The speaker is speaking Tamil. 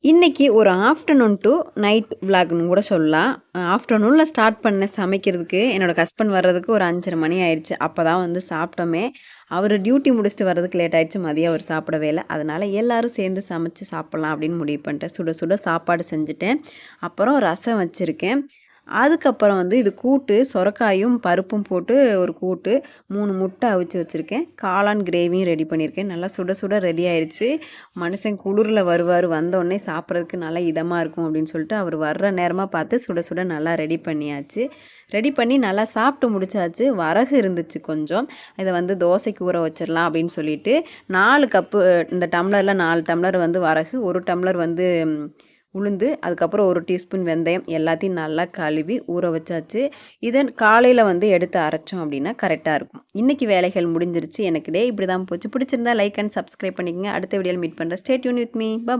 இன்னைக்கு ஒரு ஆஃப்டர்நூன் டூ நைட் விளாக்ன்னு கூட சொல்லலாம். ஆஃப்டர்நூனில் ஸ்டார்ட் பண்ணேன் சமைக்கிறதுக்கு. என்னோட ஹஸ்பண்ட் வர்றதுக்கு ஒரு 5:30 மணி ஆயிடுச்சு. அப்போ தான் வந்து சாப்பிட்டோமே. அவர் டியூட்டி முடிச்சுட்டு வர்றதுக்கு லேட் ஆயிடுச்சு. மதியம் அவர் சாப்பிடவே இல்ல. அதனால எல்லாரும் சேர்ந்து சமைச்சு சாப்பிடலாம் அப்படின்னு முடிவு பண்ணிட்டேன். சுட சுட சாப்பாடு செஞ்சுட்டேன். அப்புறம் ரசம் வச்சுருக்கேன். அதுக்கப்புறம் வந்து இது கூட்டு சொரக்காயும் பருப்பும் போட்டு ஒரு கூட்டு 3 முட்டை அவிச்சு வச்சுருக்கேன். காளான் கிரேவியும் ரெடி பண்ணியிருக்கேன். நல்லா சுட சுட ரெடி ஆயிடுச்சு. மனுஷன் குளிரில் வருவார், வந்தோடனே சாப்பிட்றதுக்கு நல்லா இதமாக இருக்கும் அப்படின்னு சொல்லிட்டு அவர் வர்ற நேரமாக பார்த்து சுட சுட நல்லா ரெடி பண்ணியாச்சு. ரெடி பண்ணி நல்லா சாப்பிட்டு முடிச்சாச்சு. வரகு இருந்துச்சு கொஞ்சம். இதை வந்து தோசைக்கு ஊற வச்சிடலாம் அப்படின்னு சொல்லிட்டு 4 கப்பு இந்த டம்ளரில் 4 டம்ளர் வந்து வரகு, 1 டம்ளர் வந்து உளுந்து, அதுக்கப்புறம் 1 டீஸ்பூன் வெந்தயம் எல்லாத்தையும் நல்லா கழுவி ஊற வச்சாச்சு. இதை காலையில் வந்து எடுத்து அரைச்சோம் அப்படின்னா கரெக்டாக இருக்கும். இன்றைக்கி வேலைகள் முடிஞ்சிருச்சு. எனக்கு டே இப்படி தான் போச்சு. பிடிச்சிருந்தா லைக் அண்ட் சப்ஸ்கிரைப் பண்ணிக்கங்க. அடுத்த வீடியோவில் மீட் பண்ணுறேன். Stay tune with me. Bye.